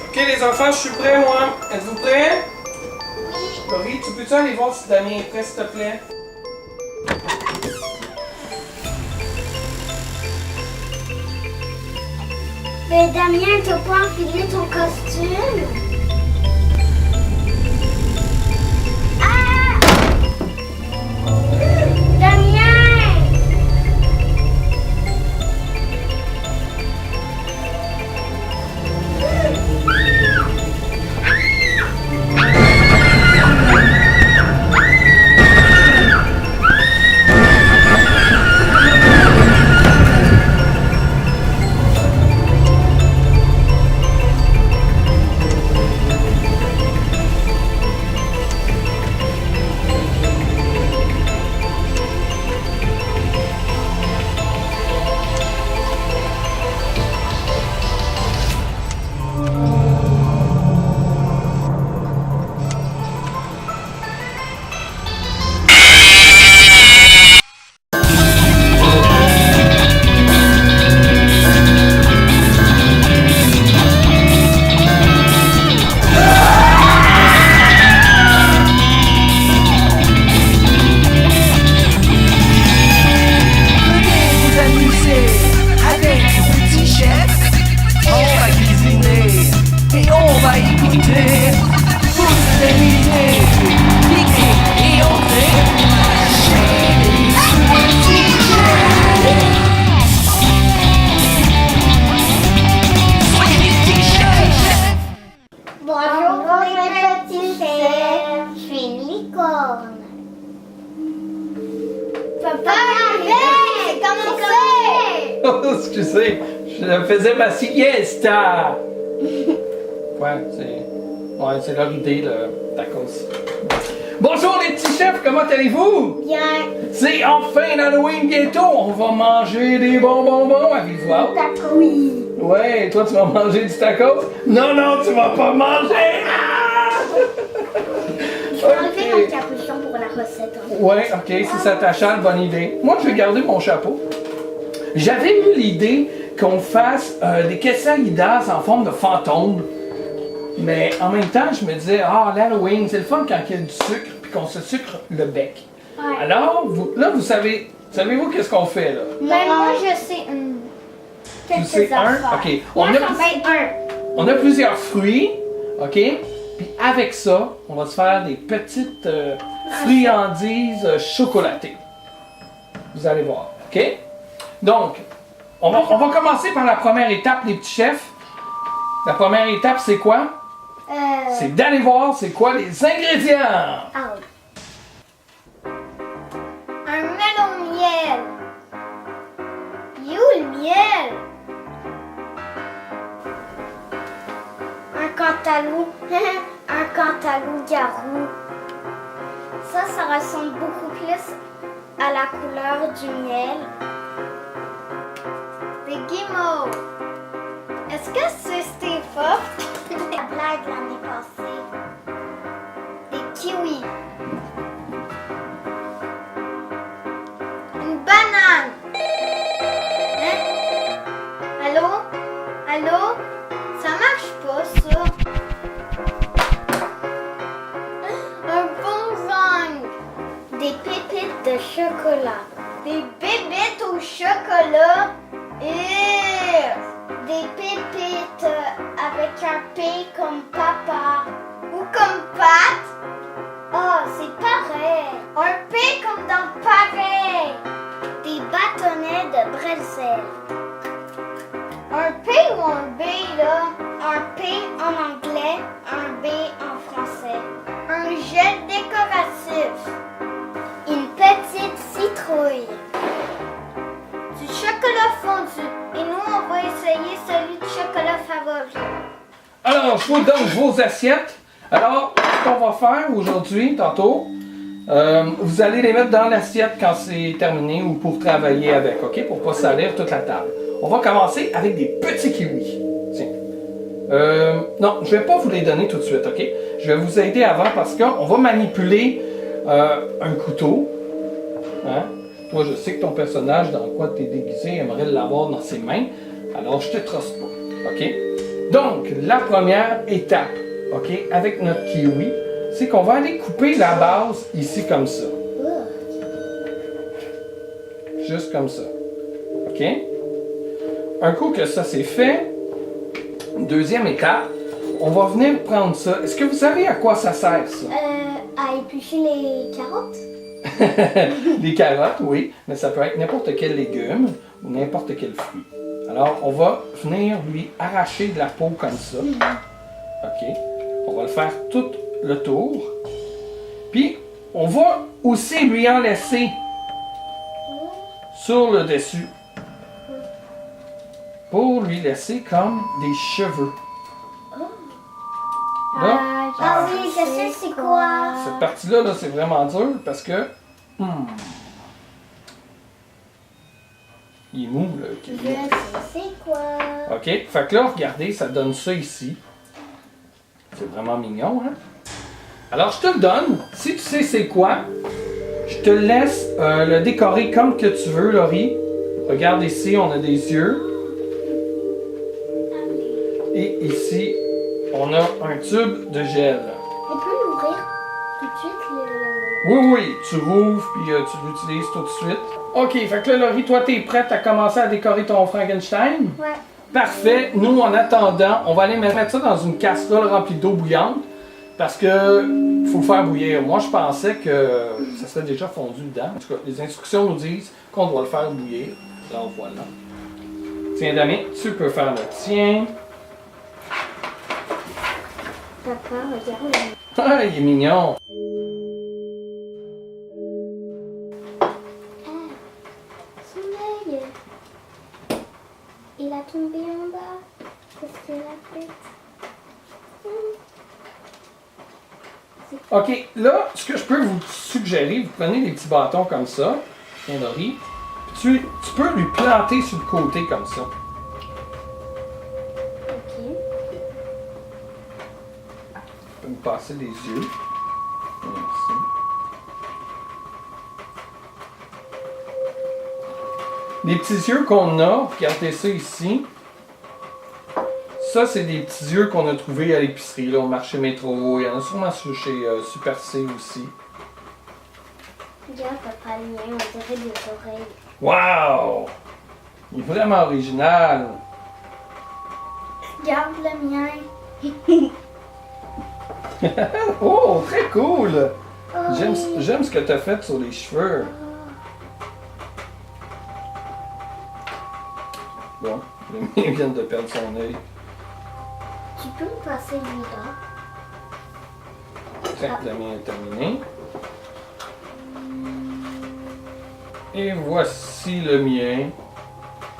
Ok les enfants, je suis prêt moi. Êtes-vous prêts? Oui. Laurie, tu peux-tu aller voir si Damien est prêt s'il te plaît? Mais Damien, t'as pas enfilé ton costume? Ah! Damien! Bonjour mes petits chefs, je suis une licorne. Papa, c'est commencé! Oh, excusez, je faisais ma siesta. C'est leur idée, le tacos. Bonjour les petits chefs, comment allez-vous? Bien. C'est enfin l'Halloween bientôt, on va manger des bonbons avec vous. Oui. Ouais, toi tu vas manger du tacos? Non, non, tu vas pas manger! Ah! Je vais enlever mon capuchon pour la recette. Ouais, ok, si ça t'achale, bonne idée. Moi, je vais garder mon chapeau. J'avais eu l'idée qu'on fasse des quesadillas en forme de fantôme. Mais en même temps, je me disais, l'Halloween, c'est le fun quand il y a du sucre puis qu'on se sucre le bec. Ouais. Alors, vous savez-vous qu'est-ce qu'on fait là? Mais moi, je sais Tu sais un? Ok. On a plusieurs fruits, ok? Puis avec ça, on va se faire des petites friandises chocolatées. Vous allez voir, ok? Donc, on va commencer par la première étape, les petits chefs. La première étape, c'est quoi? C'est d'aller voir c'est quoi les ingrédients. Un melon miel. You le miel. Un cantalou. Un cantalou-garou. Ça ressemble beaucoup plus à la couleur du miel. Des guimauves. Est-ce que c'est Steve? La blague l'année passée. Des kiwis. Une banane. Hein? Allô? Allô? Ça marche pas, ça. Un bonzang. Des pépites de chocolat. Des bébites au chocolat. Et des pépites avec un P comme papa. Ou comme Pat. Oh, c'est pareil. Un P comme dans pareil. Des bâtonnets de bretzel. Un P ou un B là? Un P en anglais, un B en français. Un gel décoratif. Une petite citrouille. Du chocolat fondu. Et nous, on va essayer celui de chocolat favori. Alors, je vous donne vos assiettes. Alors, ce qu'on va faire aujourd'hui, tantôt, vous allez les mettre dans l'assiette quand c'est terminé ou pour travailler avec, ok? Pour pas salir toute la table. On va commencer avec des petits kiwis. Tiens. Non, je vais pas vous les donner tout de suite, ok? Je vais vous aider avant parce qu'on va manipuler un couteau. Hein? Moi, je sais que ton personnage, dans quoi tu es déguisé, aimerait l'avoir dans ses mains. Alors, je te trosse pas. OK? Donc, la première étape, OK, avec notre kiwi, c'est qu'on va aller couper la base ici comme ça. Juste comme ça. OK? Un coup que ça c'est fait, deuxième étape, on va venir prendre ça. Est-ce que vous savez à quoi ça sert, ça? À éplucher les carottes. Les carottes, oui, mais ça peut être n'importe quel légume ou n'importe quel fruit. Alors, on va venir lui arracher de la peau comme ça. OK? On va le faire tout le tour. Puis, on va aussi lui en laisser sur le dessus. Pour lui laisser comme des cheveux. Là, Ah oui, je sais c'est quoi. cette partie-là, là, c'est vraiment dur parce que... il est mou, là. Je sais c'est quoi. OK? Fait que là, regardez, ça donne ça ici. C'est vraiment mignon, hein? Alors, je te le donne. Si tu sais c'est quoi, je te laisse le décorer comme que tu veux, Laurie. Regarde ici, on a des yeux. Et ici, on a un tube de gel. On peut l'ouvrir tout de suite. Oui, tu rouvres puis tu l'utilises tout de suite. OK, fait que là, Laurie, toi, t'es prête à commencer à décorer ton Frankenstein? Ouais. Parfait. Nous, en attendant, on va aller mettre ça dans une casserole remplie d'eau bouillante parce que faut le faire bouillir. Moi, je pensais que ça serait déjà fondu dedans. En tout cas, les instructions nous disent qu'on doit le faire bouillir. Alors, voilà. Tiens, Damien, tu peux faire le tien. Papa, regarde. Ah, il est mignon. Son œil. Il a tombé en bas. Qu'est-ce qu'il a fait? OK, là, ce que je peux vous suggérer, vous prenez des petits bâtons comme ça, tiens, Laurie, puis tu peux lui planter sur le côté comme ça. Ok. Tu peux me passer les yeux. Merci. Les petits yeux qu'on a, regardez ça ici. Ça, c'est des petits yeux qu'on a trouvés à l'épicerie, là, au marché métro. Il y en a sûrement chez Super C aussi. Regarde, papa, le mien, on dirait des oreilles. Wow! Il est vraiment original. Regarde le mien. Oh, très cool! Oh, J'aime ce que tu as fait sur les cheveux. Bon, le mien vient de perdre son œil. Tu peux me passer lui-là? Tiens, le mien est terminé. Et voici le mien.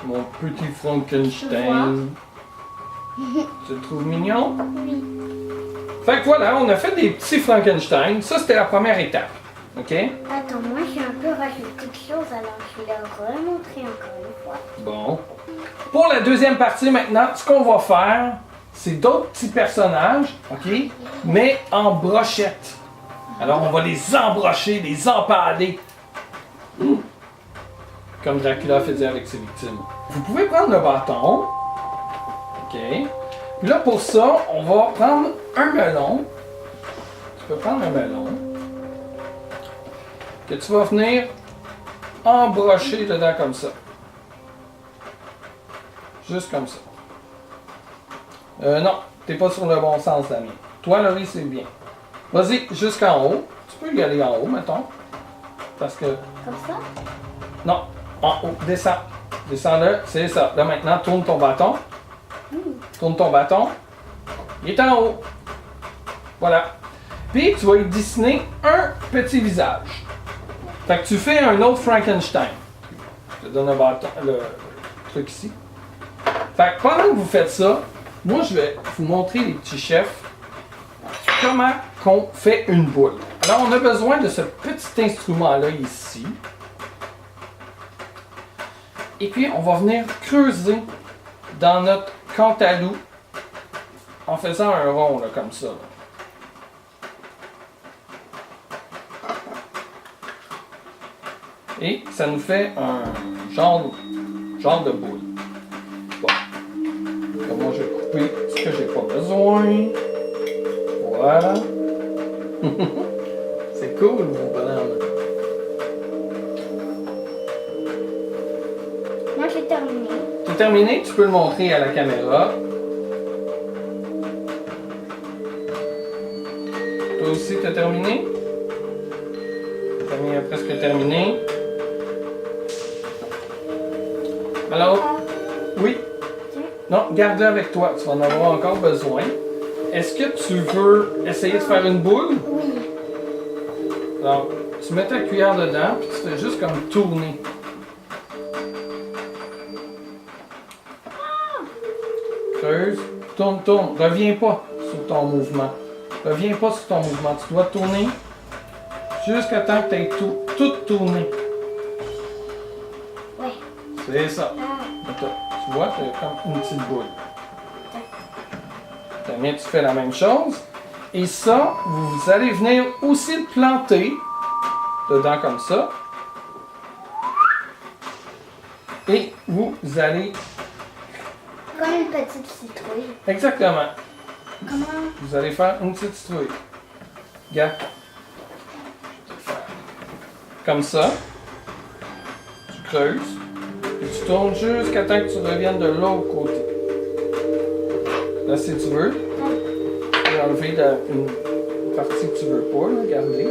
Mon petit Frankenstein. Tu le trouves mignon? Oui. Fait que voilà, on a fait des petits Frankenstein. Ça, c'était la première étape. OK? Attends, moi j'ai un peu rajouté quelque chose, alors je vais le remontrer encore une fois. Bon. Pour la deuxième partie maintenant, ce qu'on va faire, c'est d'autres petits personnages, OK? Mais en brochette. Alors, on va les embrocher, les empaler. Comme Dracula faisait avec ses victimes. Vous pouvez prendre le bâton. OK? Puis là, pour ça, on va prendre un melon. Tu peux prendre un melon. Que tu vas venir embrocher dedans comme ça. Juste comme ça. Non, t'es pas sur le bon sens, Damien. Toi, Laurie, c'est bien. Vas-y, jusqu'en haut. Tu peux y aller en haut, mettons. Parce que... Comme ça? Non, en haut. Descends. Descends-le, c'est ça. Là, maintenant, tourne ton bâton. Tourne ton bâton. Il est en haut. Voilà. Puis, tu vas y dessiner un petit visage. Fait que tu fais un autre Frankenstein. Je te donne un bâton, le truc ici. Fait que pendant que vous faites ça, moi, je vais vous montrer, les petits chefs, comment qu'on fait une boule. Alors, on a besoin de ce petit instrument-là ici. Et puis, on va venir creuser dans notre cantalou en faisant un rond, là, comme ça. Là. Et ça nous fait un genre de boule. Bon. Donc, moi, je vais couper ce que j'ai pas besoin. Voilà. C'est cool, mon bonhomme. Moi, j'ai terminé. C'est terminé, tu peux le montrer à la caméra. Toi aussi, tu as terminé? Camille a presque terminé. Alors, oui. Non, garde-le avec toi, tu vas en avoir encore besoin. Est-ce que tu veux essayer de faire une boule? Oui. Alors, tu mets ta cuillère dedans, puis tu fais juste comme tourner. Creuse, tourne, tourne. Reviens pas sur ton mouvement. Reviens pas sur ton mouvement. Tu dois tourner jusqu'à temps que tu aies tout tourné. Oui. C'est ça. Ah. Attends, tu vois, tu as comme une petite boule. Damien, tu fais la même chose. Et ça, vous allez venir aussi le planter dedans comme ça. Et vous allez... Comme une petite citrouille. Exactement. Comment? Vous allez faire une petite citrouille. Regarde. Comme ça. Tu creuses. Et tu tournes jusqu'à temps que tu reviennes de l'autre côté. Là, si tu veux, tu peux enlever une partie que tu veux pas, là, garder.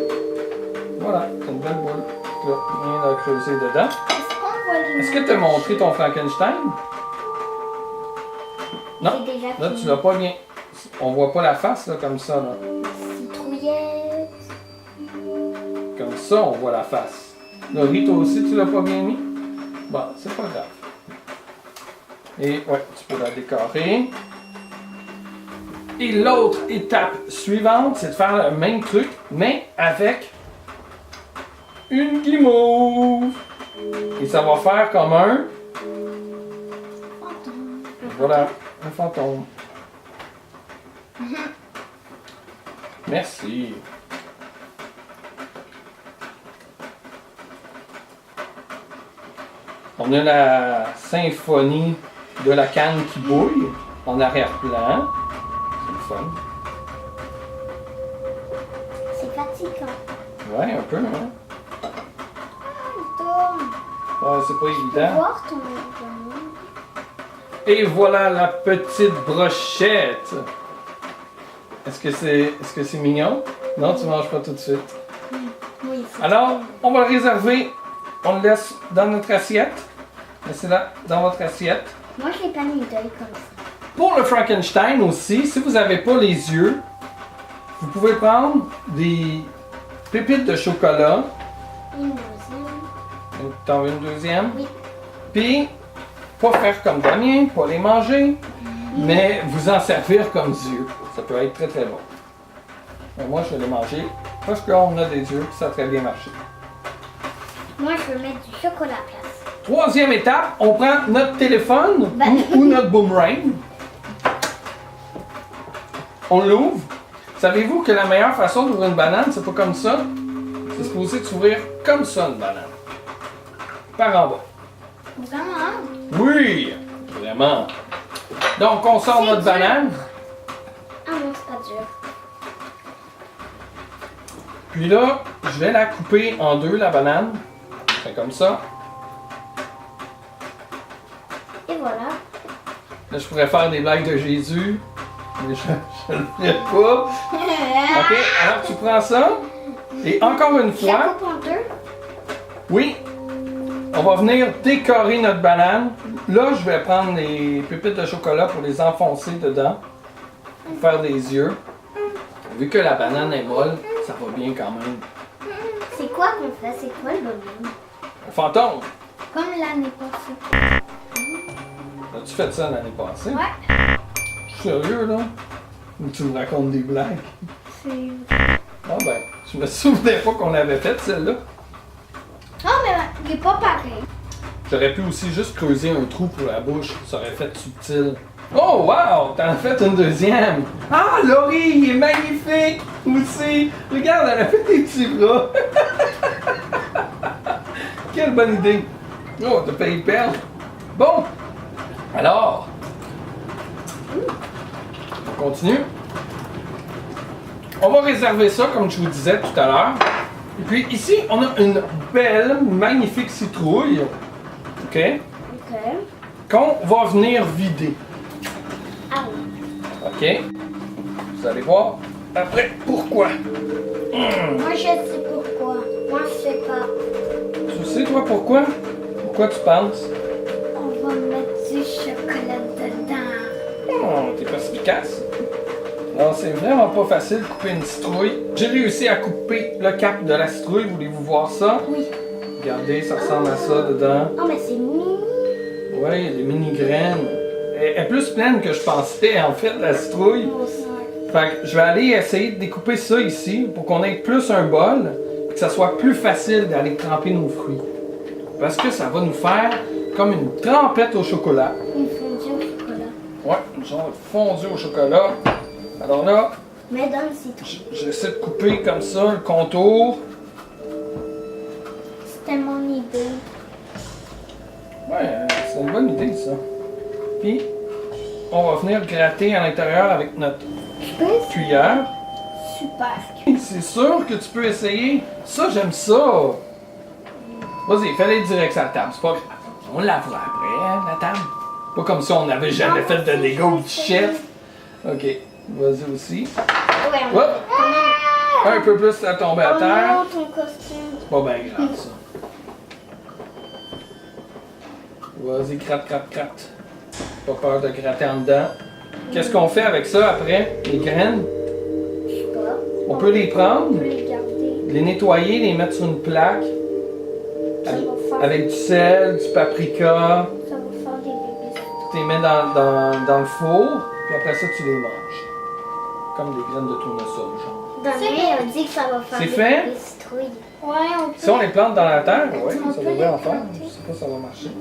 Voilà, c'est une belle boule. Là, rien à creuser dedans. Est-ce qu'on voit les... Est-ce que tu as montré ton Frankenstein? Non. C'est déjà Là, fini. tu l'as pas bien. On voit pas la face, là, comme ça, là. Citrouillette. Comme ça, on voit la face. Laurie, toi aussi, tu l'as pas bien mis? Bon, c'est pas grave. Et ouais, tu peux la décorer. Et l'autre étape suivante, c'est de faire le même truc, mais avec une guimauve. Et ça va faire comme un... Fantôme. Voilà, un fantôme. Merci. On a la symphonie de la canne qui bouille en arrière-plan. C'est le fun. C'est fatigant. Ouais, un peu, hein? Tourne. Ouais, c'est pas Tu peux évident. voir ton abdomen. Et voilà la petite brochette. Est-ce que c'est mignon? Non, tu manges pas tout de suite. Oui, c'est Alors, on va le réserver. On le laisse dans notre assiette. Laissez-la dans votre assiette. Moi, je l'ai pas mis d'œil comme ça. Pour le Frankenstein aussi, si vous n'avez pas les yeux, vous pouvez prendre des pépites de chocolat. Une deuxième. T'en veux une deuxième? Oui. Puis, pas faire comme Damien, pas les manger, mais vous en servir comme yeux. Ça peut être très très bon. Mais moi, je vais les manger parce qu'on a des yeux et ça a très bien marché. Moi, je veux mettre du chocolat à place. Troisième étape, on prend notre téléphone ou notre boomerang. On l'ouvre. Savez-vous que la meilleure façon d'ouvrir une banane, c'est pas comme ça? C'est supposé de s'ouvrir comme ça, une banane. Par en bas. Vraiment? Oui! Vraiment. Donc, on sort C'est notre dur. banane. Ah non, c'est pas dur. Puis là, je vais la couper en deux, la banane. C'est comme ça. Et voilà. Là, je pourrais faire des blagues de Jésus, mais je le ferai pas. OK, alors tu prends ça. Et encore une Je la fois, coupe en deux. oui, on va venir décorer notre banane. Là, je vais prendre les pépites de chocolat pour les enfoncer dedans, pour faire des yeux. Vu que la banane est molle, ça va bien quand même. C'est quoi qu'on fait? C'est quoi le bonhomme? Un fantôme! Comme l'année passée. As-tu fait ça l'année passée? Ouais. Je suis sérieux, là? Ou tu me racontes des blagues? C'est... Ah ben, je me souvenais pas qu'on avait fait celle-là. Non, mais il est pas pareil. J'aurais pu aussi juste creuser un trou pour la bouche, ça aurait fait subtil. Oh wow! T'en as fait une deuxième! Ah, Laurie, il est magnifique! Aussi! Regarde, elle a fait des petits bras! Quelle bonne idée! Oh, t'as payé perle. Bon, alors, on continue. On va réserver ça, comme je vous disais tout à l'heure. Et puis ici, on a une belle, magnifique citrouille. OK? Ok. Qu'on va venir vider. Ah oui. OK? Vous allez voir après pourquoi. Moi, je sais pourquoi. Moi, je sais pas. Tu sais, toi, pourquoi? Pourquoi tu penses? On va mettre du chocolat dedans. Oh, t'es perspicace. Alors, c'est vraiment pas facile de couper une citrouille. J'ai réussi à couper le cap de la citrouille. Voulez-vous voir ça? Oui. Regardez, ça ressemble à ça dedans. Oh, mais c'est mini. Oui, il y a des mini-graines. Elle est plus pleine que je pensais, en fait, la citrouille. Moi aussi. Fait que je vais aller essayer de découper ça ici pour qu'on ait plus un bol et que ça soit plus facile d'aller tremper nos fruits. Parce que ça va nous faire comme une trempette au chocolat. Une fondue au chocolat. Ouais, une genre de fondue au chocolat. Alors là, Mais dans le citron. j'essaie de couper comme ça le contour. C'était mon idée. Ouais, c'est une bonne idée ça. Puis, on va venir gratter à l'intérieur avec notre Je peux essayer. cuillère. Super. C'est sûr que tu peux essayer. Ça, j'aime ça. Vas-y, fais-les direct sur la table. C'est pas grave. On la voit après, hein, la table. Pas comme si on n'avait jamais fait de Lego du chef. Ok, vas-y aussi. Ouais, on Hop. Comment? Un peu plus, ça tombe à Oh terre. non, ton costume. C'est pas bien grave, ça. Vas-y, gratte, gratte, gratte. Pas peur de gratter en dedans. Qu'est-ce qu'on fait avec ça après? Les graines? Je sais pas. On peut les prendre, On peut les garder. les nettoyer, les mettre sur une plaque. Ça va faire, Avec du sel, du paprika. ça va faire des bébés. Tu les mets dans le four, puis après ça, tu les manges. Comme des graines de tournesol, genre. Daniel a dit que ça va faire C'est des fait? bébés citrouilles. Ouais, on peut. Si on les plante dans la terre, oui, On ça peut devrait les en faire. planter. Je sais pas si ça va marcher.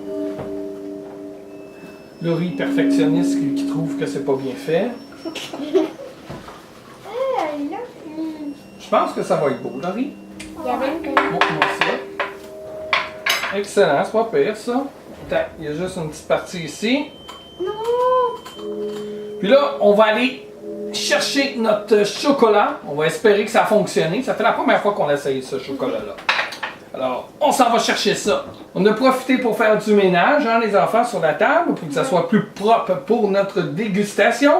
Laurie, perfectionniste, qui trouve que c'est pas bien fait. Je pense que ça va être beau, Laurie. Il y avait une Montre-moi ça. Excellent, c'est pas pire, ça. Attends, il y a juste une petite partie ici. Non! Puis là, on va aller chercher notre chocolat. On va espérer que ça a fonctionné. Ça fait la première fois qu'on a essayé ce chocolat-là. Alors, on s'en va chercher ça. On a profité pour faire du ménage, hein, les enfants, sur la table, pour que ça soit plus propre pour notre dégustation.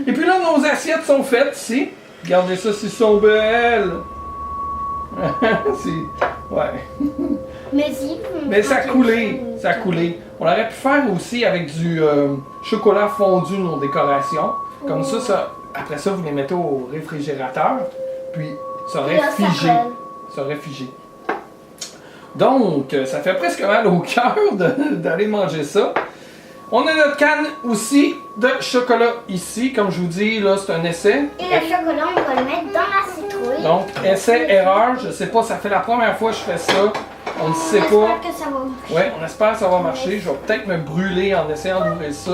Et puis là, nos assiettes sont faites ici. Regardez ça, c'est sont belles. Ouais. Mais ça a coulé, ça a coulé. On aurait pu faire aussi avec du chocolat fondu nos décorations. Comme ça, après ça, vous les mettez au réfrigérateur, puis ça aurait figé. Ça aurait figé. Donc, ça fait presque mal au cœur d'aller manger ça. On a notre canne aussi de chocolat ici. Comme je vous dis, là, c'est un essai. Et le chocolat, on va le mettre dans la citrouille. Donc, essai-erreur. Je sais pas, ça fait la première fois que je fais ça. On ne sait pas. J'espère que ça va marcher. Ouais, on espère que ça va marcher. Je vais peut-être me brûler en essayant d'ouvrir ça.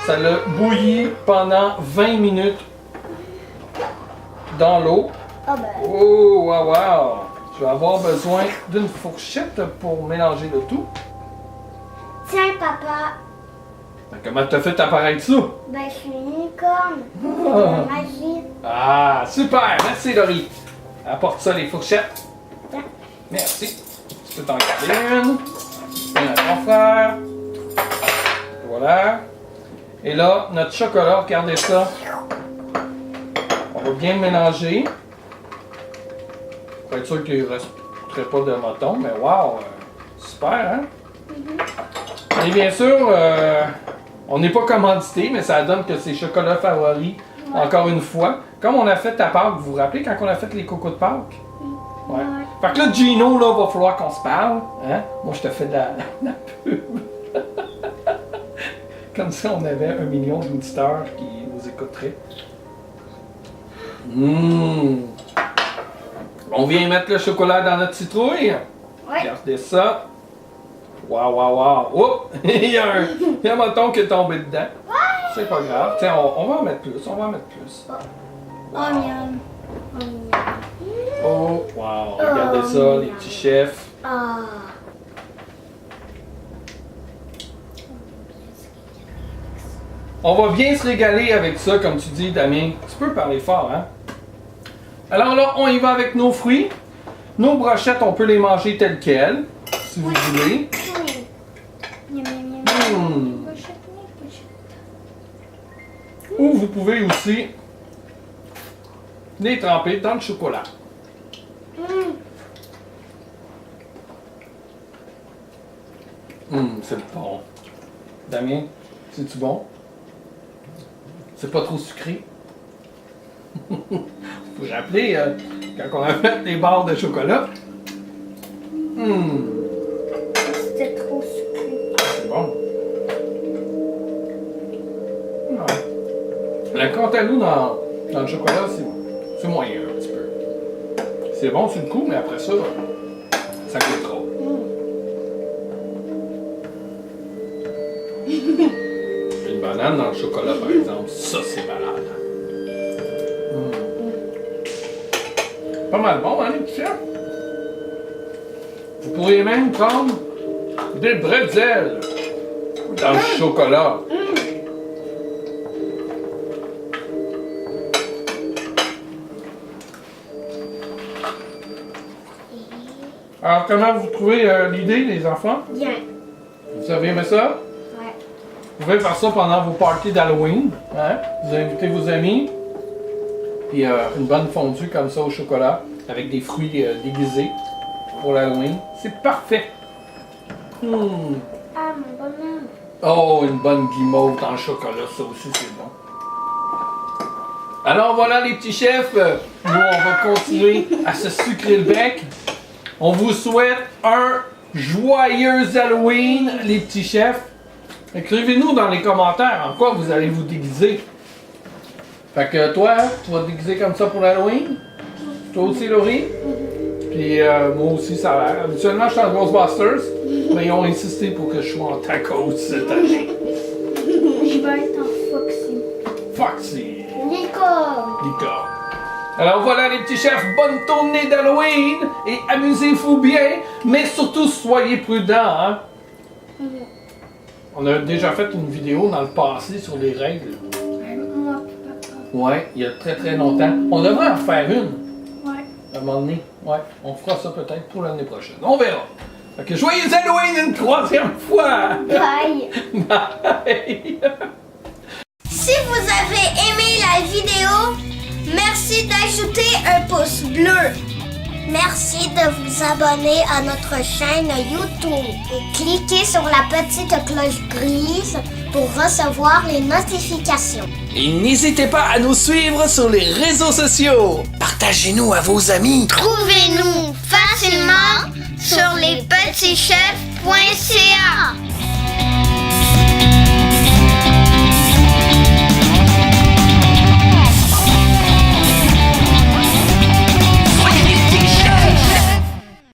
Ça l'a bouilli pendant 20 minutes dans l'eau. Ah ben. Oh, wow, wow! Je vais avoir besoin d'une fourchette pour mélanger le tout. Tiens, papa. Comment t'as fait apparaître ça? Ben, je suis une licorne. C'est de Ah. la magie. Ah, super! Merci, Laurie. Apporte ça, les fourchettes. Tiens. Merci. Tu peux t'en garder une. Une à ton frère. Voilà. Et là, notre chocolat, regardez ça. On va bien le mélanger. Pour être sûr qu'il ne resterait pas de mouton, mais wow! Super, hein? Et bien sûr, on n'est pas commandité, mais ça donne que c'est chocolat favori, encore une fois. Comme on a fait à Pâques, vous vous rappelez quand on a fait les cocos de Pâques? Ouais. Fait que là, Gino, là, va falloir qu'on se parle. Hein? Moi, je te fais de la pub. Comme ça, on avait 1 million d'auditeurs qui nous écouteraient. On vient mettre le chocolat dans notre citrouille. Ouais. Regardez ça. Waouh, waouh, waouh. Oh! Il y a un mouton qui est tombé dedans. C'est pas grave. Tiens, on va en mettre plus. On va en mettre plus. Oh, miam. Oh, miam. Oh, wow. Regardez ça, les petits chefs. Ah. On va bien se régaler avec ça, comme tu dis, Damien. Tu peux parler fort, hein? Alors là, on y va avec nos fruits. Nos brochettes, on peut les manger telles quelles, si vous voulez. Oui. Miam, miam, miam. Brochette, brochette. Ou vous pouvez aussi les tremper dans le chocolat. C'est bon. Damien, c'est-tu bon? C'est pas trop sucré? Vous vous rappelez quand on a fait les barres de chocolat? C'était trop sucré. C'est bon. Ouais. La cantaloupe dans le chocolat, c'est moyen un petit peu. C'est bon sur le coup, mais après ça, ça coûte trop. Une banane dans le chocolat, par exemple, ça c'est malade. Pas mal bon, hein, les petits chefs? Vous pourriez même prendre des bretzels dans le chocolat. Alors, comment vous trouvez l'idée, les enfants? Bien. Vous avez aimé ça? Ouais. Vous pouvez faire ça pendant vos parties d'Halloween. Hein? Vous invitez vos amis. Puis une bonne fondue comme ça au chocolat, avec des fruits déguisés pour l'Halloween. C'est parfait. Ah, mon bonhomme. Oh, une bonne guimauve dans le chocolat, ça aussi c'est bon. Alors voilà les petits chefs, nous on va continuer à se sucrer le bec. On vous souhaite un joyeux Halloween, les petits chefs. Écrivez-nous dans les commentaires en quoi vous allez vous déguiser. Fait que toi, tu vas te déguiser comme ça pour l'Halloween? Toi aussi, Laurie? Puis moi aussi, ça a l'air. Habituellement, je suis en Ghostbusters, mais ils ont insisté pour que je sois en tacos cette année. Je vais être en Foxy. Foxy! Nico! Alors voilà les petits chefs, bonne tournée d'Halloween et amusez-vous bien, mais surtout soyez prudents, hein? On a déjà fait une vidéo dans le passé sur les règles. Moi, papa. Ouais, il y a très très longtemps. On devrait en faire une. Ouais. À un moment donné. Ouais, on fera ça peut-être pour l'année prochaine. On verra. Fait que joyeux Halloween une troisième fois! Bye! Bye! Si vous avez aimé la vidéo, merci d'ajouter un pouce bleu. Merci de vous abonner à notre chaîne YouTube et cliquez sur la petite cloche grise pour recevoir les notifications. Et n'hésitez pas à nous suivre sur les réseaux sociaux. Partagez-nous à vos amis. Trouvez-nous facilement sur lespetitschefs.ca.